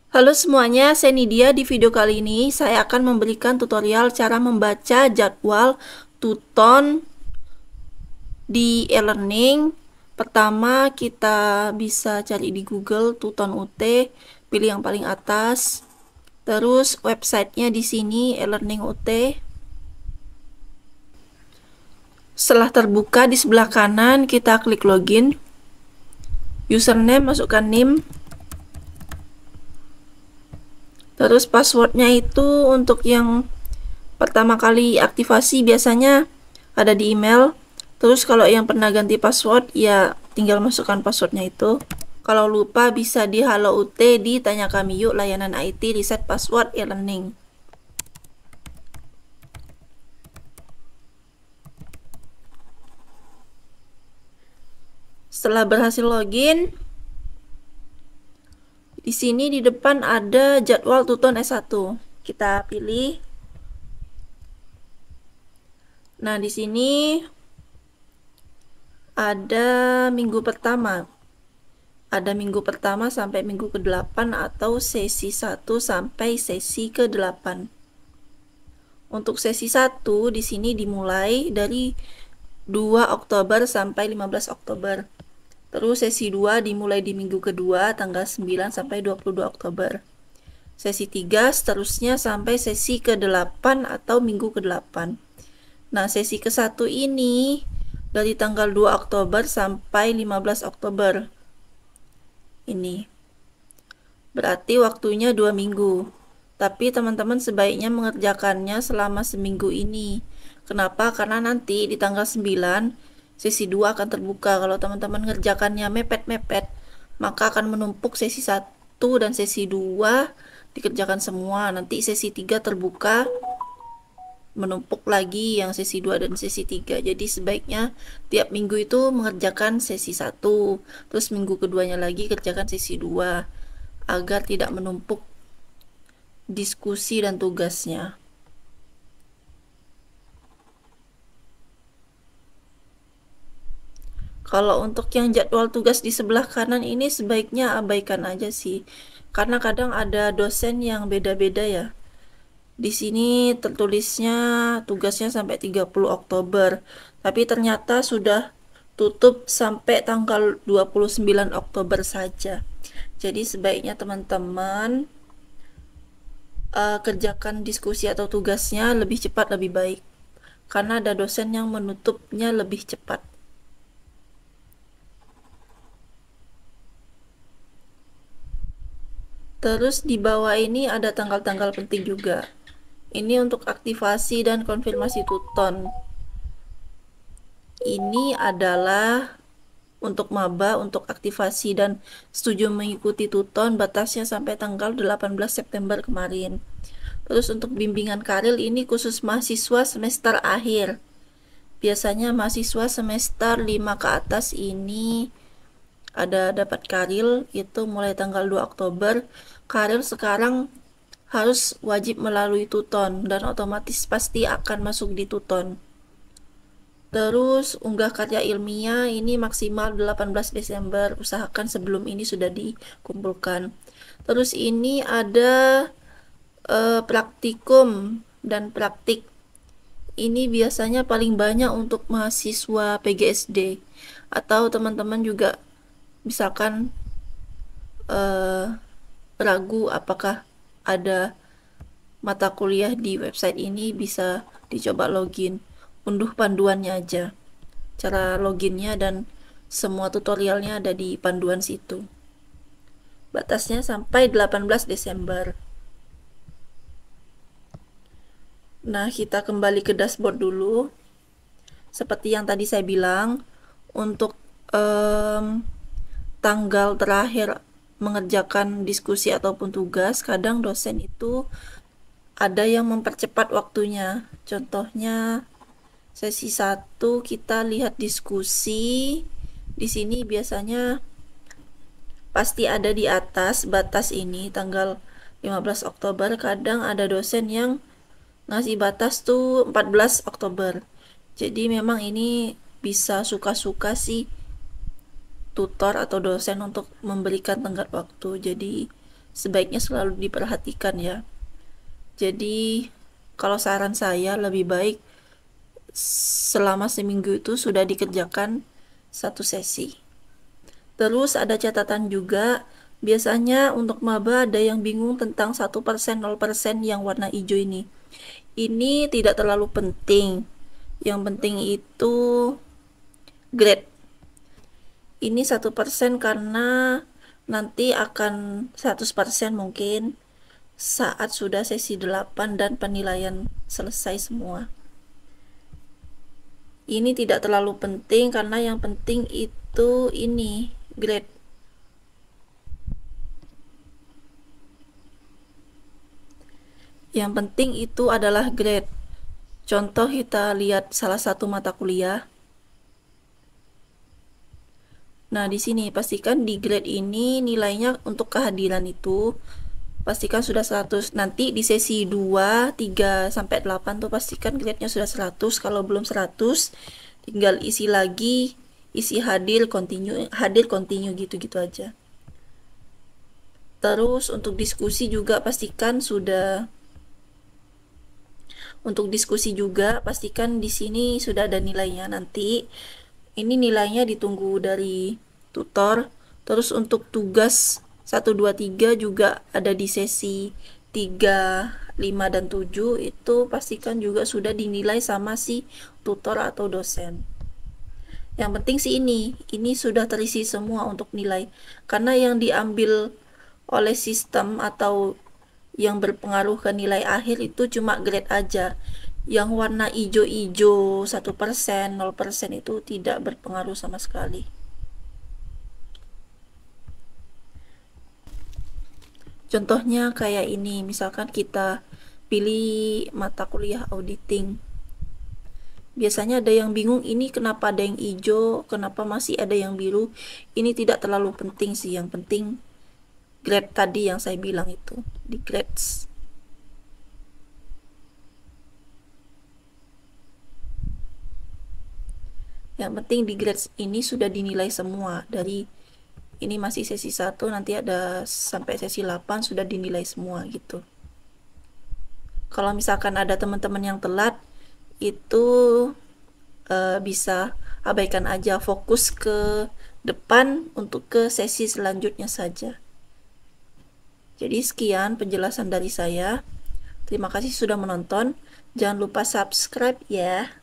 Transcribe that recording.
Halo semuanya, saya Nidia. Di video kali ini saya akan memberikan tutorial cara membaca jadwal Tuton di e-learning. Pertama, kita bisa cari di Google Tuton UT, pilih yang paling atas. Terus websitenya di sini e-learning UT. Setelah terbuka di sebelah kanan, kita klik login. Username, masukkan NIM. Terus passwordnya itu untuk yang pertama kali aktivasi biasanya ada di email. Terus kalau yang pernah ganti password ya tinggal masukkan passwordnya itu. Kalau lupa bisa di Halo UT di Tanya Kami Yuk layanan IT reset password e-learning. Setelah berhasil login, di sini di depan ada jadwal Tuton S1. Kita pilih. Nah, di sini ada minggu pertama. Ada minggu pertama sampai minggu ke-8 atau sesi 1 sampai sesi ke-8. Untuk sesi 1 di sini dimulai dari 2 Oktober sampai 15 Oktober. Terus sesi 2 dimulai di minggu kedua tanggal 9 sampai 22 Oktober. Sesi 3 seterusnya sampai sesi ke-8 atau minggu ke-8. Nah, sesi ke-1 ini dari tanggal 2 Oktober sampai 15 Oktober. Ini. Berarti waktunya 2 minggu. Tapi teman-teman sebaiknya mengerjakannya selama seminggu ini. Kenapa? Karena nanti di tanggal 9 sesi 2 akan terbuka. Kalau teman-teman ngerjakannya mepet-mepet, maka akan menumpuk sesi 1 dan sesi 2 dikerjakan semua. Nanti sesi 3 terbuka, menumpuk lagi yang sesi 2 dan sesi 3. Jadi sebaiknya tiap minggu itu mengerjakan sesi 1, terus minggu keduanya lagi kerjakan sesi 2 agar tidak menumpuk diskusi dan tugasnya. Kalau untuk yang jadwal tugas di sebelah kanan ini sebaiknya abaikan aja sih. Karena kadang ada dosen yang beda-beda ya. Di sini tertulisnya tugasnya sampai 30 Oktober. Tapi ternyata sudah tutup sampai tanggal 29 Oktober saja. Jadi sebaiknya teman-teman kerjakan diskusi atau tugasnya lebih cepat lebih baik. Karena ada dosen yang menutupnya lebih cepat. Terus di bawah ini ada tanggal-tanggal penting juga. Ini untuk aktivasi dan konfirmasi Tuton. Ini adalah untuk maba, untuk aktivasi dan setuju mengikuti Tuton, batasnya sampai tanggal 18 September kemarin. Terus untuk bimbingan karir ini khusus mahasiswa semester akhir. Biasanya mahasiswa semester 5 ke atas ini ada dapat karir itu mulai tanggal 2 Oktober. Karir sekarang harus wajib melalui Tuton dan otomatis pasti akan masuk di Tuton. Terus unggah karya ilmiah ini maksimal 18 Desember. Usahakan sebelum ini sudah dikumpulkan. Terus ini ada praktikum dan praktik. Ini biasanya paling banyak untuk mahasiswa PGSD atau teman-teman juga misalkan ragu apakah ada mata kuliah di website ini, bisa dicoba login, unduh panduannya aja, cara loginnya dan semua tutorialnya ada di panduan situ. Batasnya sampai 18 Desember. Nah, kita kembali ke dashboard dulu. Seperti yang tadi saya bilang, untuk tanggal terakhir mengerjakan diskusi ataupun tugas, kadang dosen itu ada yang mempercepat waktunya. Contohnya sesi 1 kita lihat diskusi. Di sini biasanya pasti ada di atas batas ini tanggal 15 Oktober. Kadang ada dosen yang ngasih batas tuh 14 Oktober. Jadi memang ini bisa suka-suka sih tutor atau dosen untuk memberikan tenggat waktu. Jadi sebaiknya selalu diperhatikan ya. Jadi kalau saran saya lebih baik selama seminggu itu sudah dikerjakan satu sesi. Terus ada catatan juga, biasanya untuk maba ada yang bingung tentang 1%, 0% yang warna hijau ini. Ini tidak terlalu penting. Yang penting itu grade. Ini 1% karena nanti akan 100% mungkin saat sudah sesi 8 dan penilaian selesai semua. Ini tidak terlalu penting karena yang penting itu ini grade. Yang penting itu adalah grade. Contoh kita lihat salah satu mata kuliah. Nah, di sini pastikan di grade ini nilainya untuk kehadiran itu pastikan sudah 100. Nanti di sesi 2, 3 sampai 8 tuh pastikan grade-nya sudah 100. Kalau belum 100, tinggal isi lagi, isi hadir, continue gitu-gitu aja. Terus untuk diskusi juga pastikan sudah pastikan di sini sudah ada nilainya. Nanti ini nilainya ditunggu dari tutor. Terus untuk tugas 1, 2, 3 juga ada di sesi 3, 5, dan 7 itu pastikan juga sudah dinilai sama si tutor atau dosen. Yang penting sih ini sudah terisi semua untuk nilai, karena yang diambil oleh sistem atau yang berpengaruh ke nilai akhir itu cuma grade aja. Yang warna hijau-hijau 1%, 0% itu tidak berpengaruh sama sekali. Contohnya kayak ini, misalkan kita pilih mata kuliah auditing. Biasanya ada yang bingung, ini kenapa ada yang hijau, kenapa masih ada yang biru. Ini tidak terlalu penting sih, yang penting grade tadi yang saya bilang itu, di grades. Yang penting di grades ini sudah dinilai semua. Dari ini masih sesi 1, nanti ada sampai sesi 8 sudah dinilai semua gitu. Kalau misalkan ada teman-teman yang telat, itu bisa abaikan aja, fokus ke depan untuk ke sesi selanjutnya saja. Jadi sekian penjelasan dari saya. Terima kasih sudah menonton. Jangan lupa subscribe ya.